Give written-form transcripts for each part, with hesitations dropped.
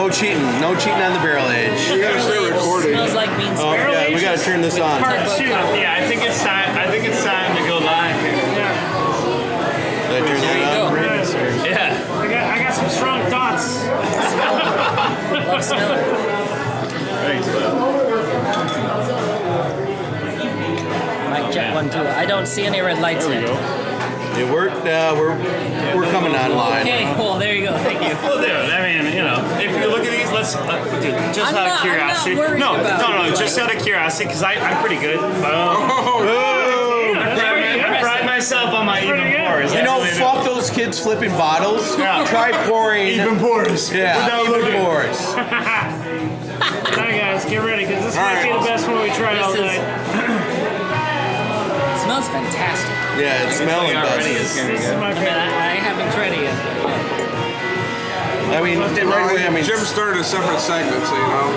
No cheating on the barrel age. You gotta stay recording. Smells like beans. Oh yeah, we gotta turn this on. Part 2. Yeah, I think it's time to go live here. There you go. Yeah. I got some strong thoughts. Love smelling. Thanks, bud. Mic check 1, 2. I don't see any red lights yet. Yeah, we're coming online. Okay, cool. There you go. Thank you. Well, dude, I mean, you know, if you look at these, let's just out of curiosity. I'm not worried about it. Just out of curiosity, because I'm pretty good. I pride myself on my even pours. You know, fuck those kids flipping bottles. Yeah. Try pouring. Even pours. Yeah, Without even looking. pours. Alright guys, get ready, because this might be the best one we tried all night. It smells fantastic. Yeah, it's smelling already best. is This is my I mean, favorite. I haven't tried it yet. I mean, right away, I mean, Jim started a separate segment, so you know.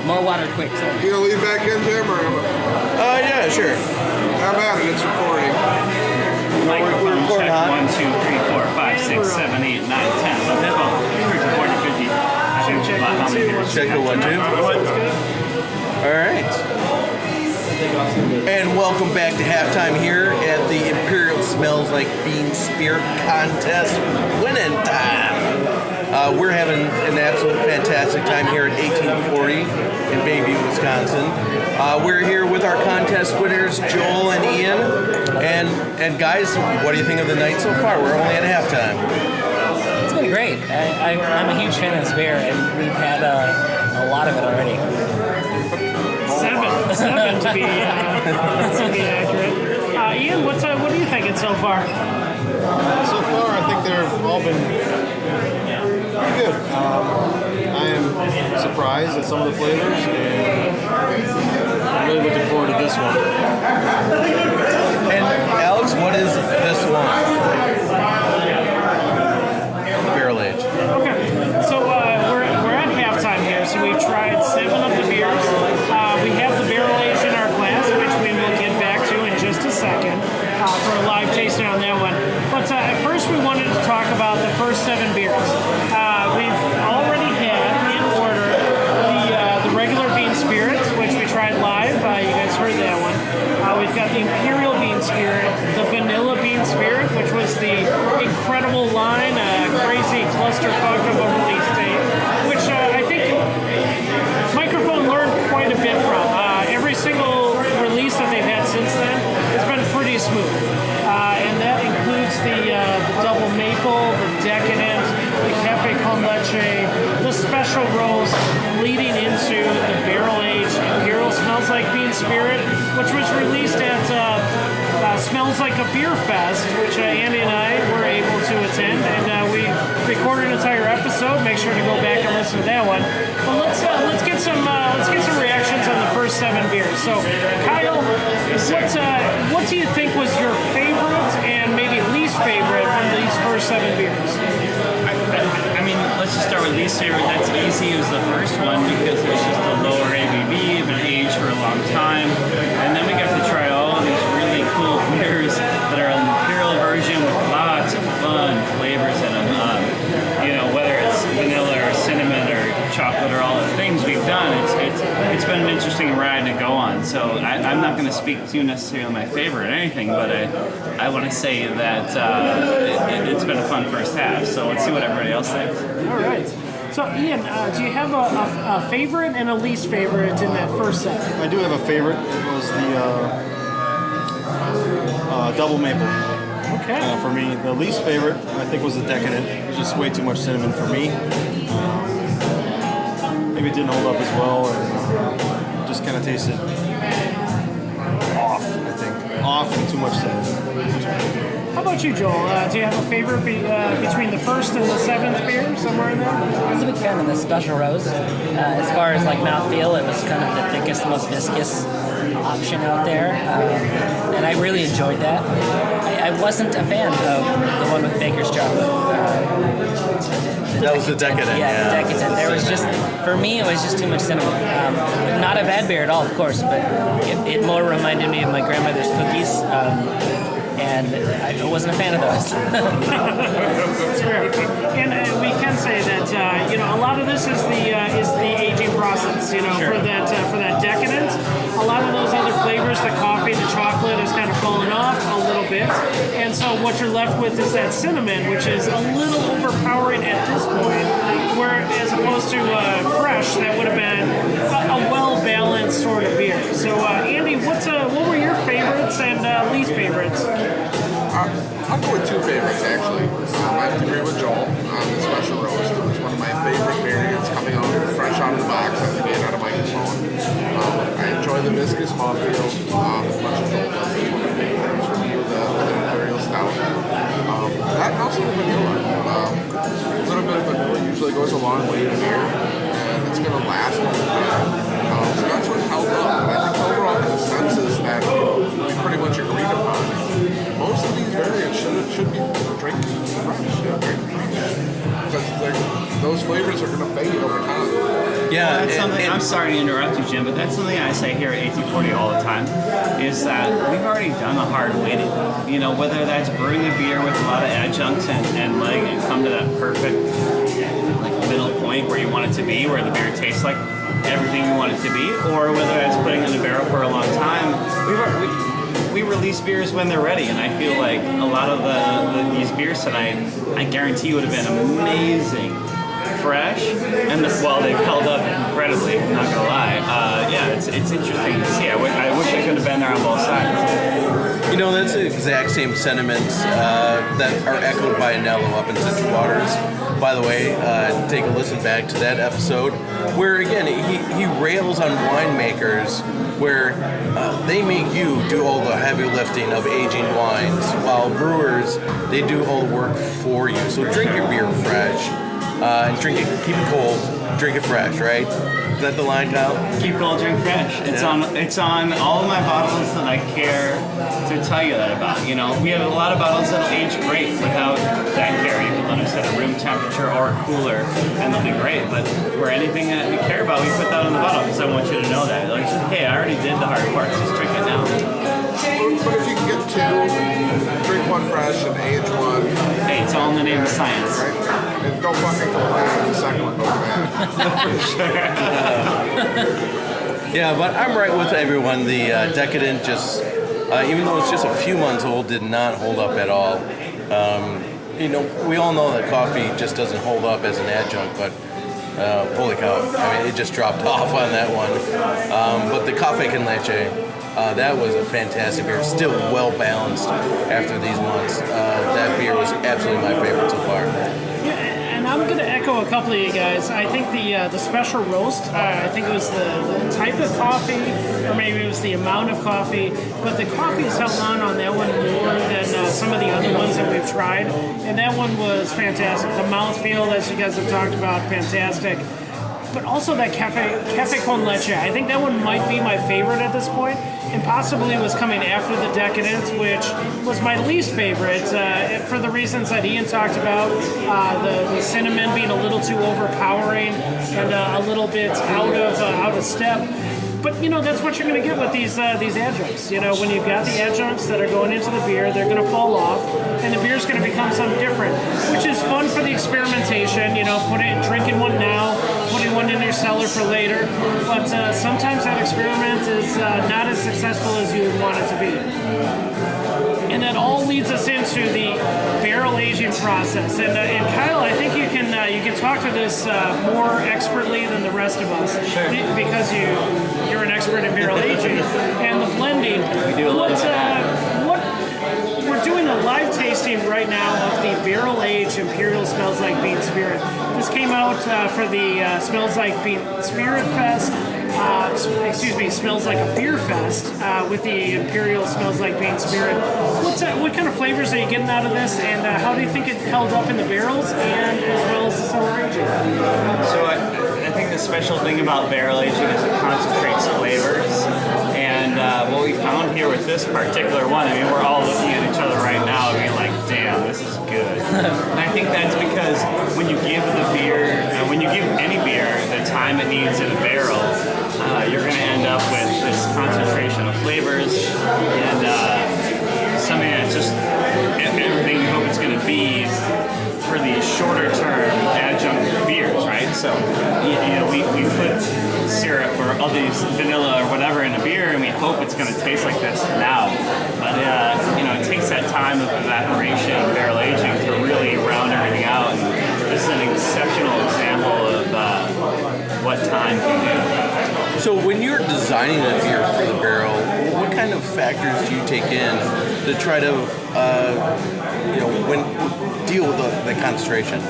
More water quick. So. You gonna leave back in, Jim, or yeah, sure. how about it? It's recording. We're recording check. hot. 1, 2, 3, 4, 5, 6, 7, 8, 9, 10, 11, 12, 13, 14, 15. I think Check about how many 1, 2, beers. Check the 1, 2. All right. And welcome back to halftime here at the Imperial Smells Like Bean Spirit Contest winning time. We're having an absolute fantastic time here at 1840 in Bayview, Wisconsin. We're here with our contest winners, Joel and Ian. And guys, what do you think of the night so far? We're only at halftime. It's been great. I'm a huge fan of this beer, and we've had a lot of it already. 7 to be accurate. Ian, what are you thinking so far? So far, I think they've all been pretty good. I am surprised at some of the flavors, and I'm really looking forward to this one. And Alex, what is this one? Barrel age. Okay, so we're at halftime here, so we've tried 7 of the beers. We have the barrel age in our glass, which we will get back to in just a second for a live tasting on that one. But at first we wanted to talk about the first 7 beers. We've already had in order the regular bean spirits, which we tried live. You guys heard that one. We've got the Imperial Bean Spirit, the Vanilla Bean Spirit, which was the incredible line, crazy clusterfuck of a release date, which I think Mikerphone learned quite a bit from. Every single release that they've had since then has been pretty smooth. And that includes the double maple, the decadent, the cafe con leche, the special roast, leading into the barrel aged Imperial Smells Like Bean Spirit, which was released at Smells Like a Beer Fest, which Andy and I were able to attend, and we recorded an entire episode. Make sure to go back and listen to that one. But let's get some reactions on the first 7 beers. So, Kyle, what do you think was your favorite and maybe least favorite from these first 7 beers? I mean, let's just start with least favorite. That's easy. It was the first one because it was just a lower ABV, been aged for a long time. And then we got to try all of these really cool beers that are an Imperial version with lots of fun flavors in them. Whether it's vanilla or cinnamon or chocolate or all the things we've done, it's been an interesting ride to go on. So I'm not going to speak to necessarily my favorite or anything, but I want to say that it's been a fun first half. So let's see what everybody else thinks. All right. So, Ian, do you have a favorite and a least favorite in that first set? I do have a favorite. It was the double maple. Okay. For me, the least favorite, I think, was the decadent. It was just way too much cinnamon for me. Maybe it didn't hold up as well, or just kind of tasted off, I think. Off and too much cinnamon. How about you, Joel? Do you have a favorite between the first and the 7th beer, somewhere in there? I was a big fan of the special roast. As far as like mouthfeel, it was kind of the thickest, most viscous option out there, and I really enjoyed that. I wasn't a fan of the one with Baker's chocolate. That was the decadent. Yeah, the decadent. There was just, for me, it was just too much cinnamon. Not a bad beer at all, of course, but it more reminded me of my grandmother's cookies. And I wasn't a fan of those. That's fair. And we can say lot of this is the aging process. You know, Sure. for that decadent. A lot of those other flavors, the coffee, the chocolate, has kind of fallen off a little bit, and so what you're left with is that cinnamon, which is a little overpowering at this point. Where as opposed to fresh, that would have been a well-balanced sort of beer. So, Andy, what were your favorites and least favorites? I'll go with two favorites, actually. I have to agree with Joel on the special roast. It's one of my favorite variants coming out fresh out of the box as a out of Mikerphone. I enjoy the viscous mouthfeel as much as Joel does. It's one of the big things for me with the Imperial Stout. That and also the vanilla. A little bit of vanilla usually goes a long way in beer, and it's going to last a long time. So that's what held up. And I think the overall consensus that we pretty much agreed upon. Most of these variants should be drinking fresh, because those flavors are going to fade over time. Yeah, That's something. I'm sorry to interrupt you, Jim, but that's something I say here at 1840 all the time. Is that we've already done the hard waiting. You know, whether that's brewing a beer with a lot of adjuncts and letting it come to that perfect like middle point where you want it to be, where the beer tastes like everything you want it to be, or whether that's putting it in the barrel for a long time. We release beers when they're ready, and I feel like a lot of these beers tonight, I guarantee would have been amazing fresh, and they've held up incredibly. I'm not gonna lie. It's interesting to see. I wish I could have been there on both sides. You know, that's the exact same sentiments that are echoed by Anello up in Citrus Waters. By the way, take a listen back to that episode where, again, he rails on winemakers where they make you do all the heavy lifting of aging wines, while brewers, they do all the work for you. So drink your beer fresh and drink it, keep it cold, drink it fresh, right? Is that the line, Kyle? Keep cold, drink fresh. It's on all of my bottles that I care to tell you that about. You know, we have a lot of bottles that'll age great without that care. You can let us at a room temperature or cooler, and they'll be great. But for anything that we care about, we put that on the bottle because I want you to know that. Like, hey, I already did the hard part. Just drink it now. But if you can get two, drink one fresh and age one. Hey, it's all in the name of science. Right? And don't fucking complain if the second one goes bad. Yeah, but I'm right with everyone. The Decadent just, even though it's just a few months old, did not hold up at all. You know, we all know that coffee just doesn't hold up as an adjunct, but holy cow, I mean, it just dropped off on that one. But the Café con Leche, that was a fantastic beer. Still well balanced after these months. That beer was absolutely my favorite so far. And I'm going to echo a couple of you guys. I think the special roast, I think it was the type of coffee, or maybe it was the amount of coffee, but the coffee has held on that one more than some of the other ones that we've tried. And that one was fantastic. The mouthfeel, as you guys have talked about, fantastic. But also that Café con Leche, I think that one might be my favorite at this point, and possibly was coming after the Decadence, which was my least favorite for the reasons that Ian talked about, the cinnamon being a little too overpowering and a little bit out of step. But, you know, that's what you're going to get with these adjuncts. You know, when you've got the adjuncts that are going into the beer, they're going to fall off, and the beer's going to become something different, which is fun for the experimentation. You know, drinking one now, putting one in your cellar for later. But sometimes that experiment is not as successful as you would want it to be. And that all leads us into the barrel aging process. And Kyle, I think you can talk to this more expertly than the rest of us, because you're an expert in barrel aging and the blending. We do a lot of that. We're doing a live tasting right now of the barrel aged Imperial Smells Like Bean Spirit. This came out for the Smells Like Bean Spirit Fest. Smells Like a Beer Fest with the Imperial Smells Like Bean Spirit. What kind of flavors are you getting out of this, and how do you think it held up in the barrels and as well as the cellar aging? So I think the special thing about barrel aging is it concentrates flavors. And what we found here with this particular one, I mean, we're all looking at each other right now and being like, damn, this is good. And I think that's because when you give the beer, when you give any beer the time it needs in a barrel, you're going to end up with this concentration of flavors and something that's just everything you hope it's going to be for the shorter term adjunct beers, right? So these vanilla or whatever in a beer, and we hope it's going to taste like this now. But it takes that time of evaporation and barrel aging to really round everything out. And this is an exceptional example of what time can do. So when you're designing a beer for the barrel, what kind of factors do you take in to try to deal with the concentration?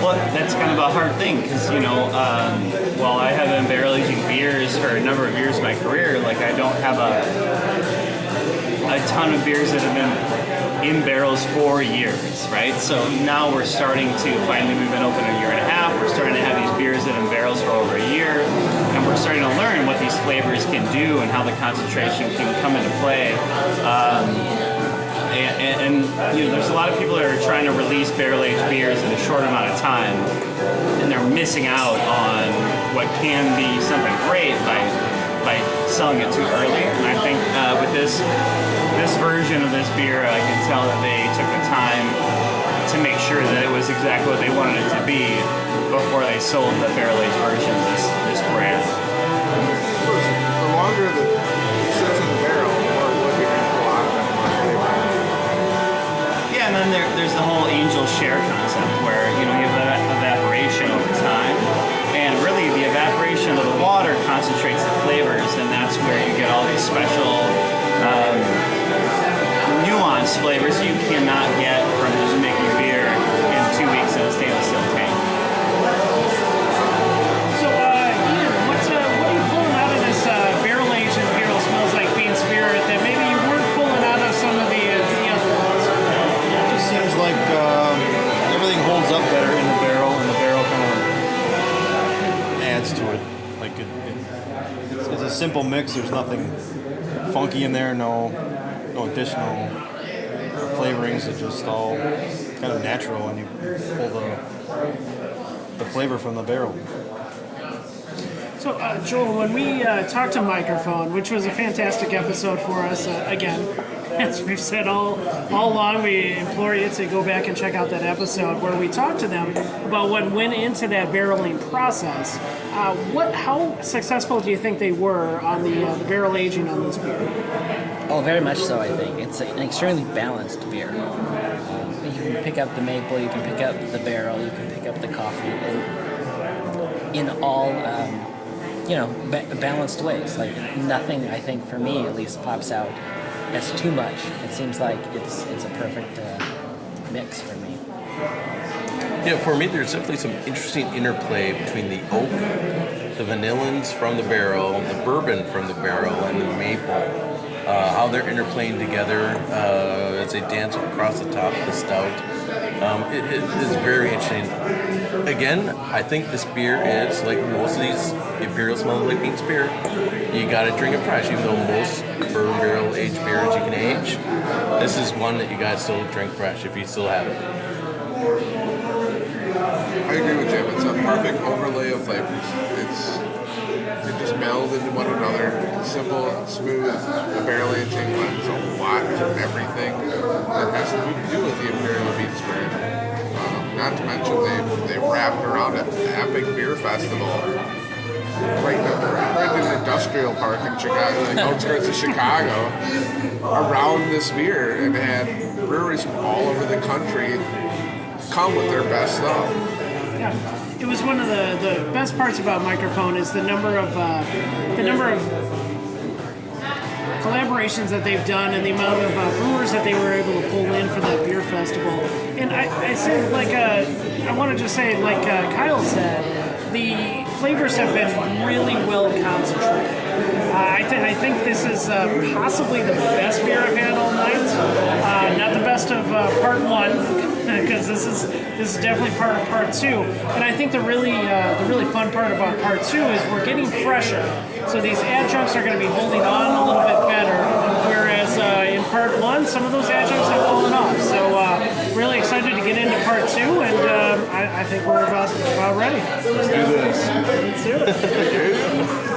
Well, that's kind of a hard thing because, while I have been barrel aging beers for a number of years in my career, like I don't have a ton of beers that have been in barrels for years, right? So now we're starting to, finally we've been open a year and a half, we're starting to have these beers that are in barrels for over a year, and we're starting to learn what these flavors can do and how the concentration can come into play. And there's a lot of people that are trying to release barrel-aged beers in a short amount of time, and they're missing out on what can be something great by selling it too early. And I think with this version of this beer, I can tell that they took the time to make sure that it was exactly what they wanted it to be before they sold the barrel-aged version of this brand. The longer the sits in the barrel, the more wood you're going to pull out of it, more flavor. Yeah, and then there's the whole angel share concept where you have that evaporation over time, and really the evaporation of the water concentrates the flavors, and that's where you get all these special nuanced flavors you cannot get from just making beer in 2 weeks in a stainless steel tank. So, Ian, what are you pulling out of this barrel-aged imperial smells like bean spirit that maybe you weren't pulling out of some of the other ones? It just seems like everything holds up better in the barrel, and the barrel kind of adds to it. Like it's a simple mix. There's nothing funky in there. No additional flavorings. It's just all kind of natural, and you pull the flavor from the barrel. So, Joel, when we talked to Mikerphone, which was a fantastic episode for us, again, as we've said all along, we implore you to go back and check out that episode where we talked to them about what went into that barreling process. How successful do you think they were on the barrel aging on this beer? Oh, very much so, I think. It's an extremely balanced beer. You can pick up the maple, you can pick up the barrel, you can pick up the coffee, and in all, balanced ways. Like, nothing, I think, for me at least, pops out as too much. It seems like it's a perfect mix for me. Yeah, for me, there's definitely some interesting interplay between the oak, the vanillins from the barrel, the bourbon from the barrel, and the maple. How they're interplaying together as they dance across the top of the stout. It is very interesting. Again, I think this beer is, like most of these imperial smell like bean spirit, you gotta drink it fresh, even though most bourbon barrel aged beers you can age. This is one that you gotta still drink fresh if you still have it. I agree with Jim. It's a perfect overlay of flavors. They just meld into one another. It's simple, smooth. The barrel aging lends a lot to everything that has to do with the imperial bean spirit. Not to mention they wrapped around an epic beer festival right in the industrial park in Chicago, like outskirts of Chicago, around this beer, and had breweries from all over the country come with their best stuff. Yeah, it was one of the best parts about Mikerphone is the number of collaborations that they've done and the amount of brewers that they were able to pull in for that beer festival. And I said, I want to just say, like Kyle said, the flavors have been really well concentrated. I think this is possibly the best beer I've had all night. Not the best of part one, because this is definitely part of part two. And I think the really fun part about part two is we're getting fresher. So these adjuncts are going to be holding on a little bit better, whereas in part one, some of those adjuncts have fallen off. So really excited to get into part two, and I think we're about ready. Let's do this. Let's do it.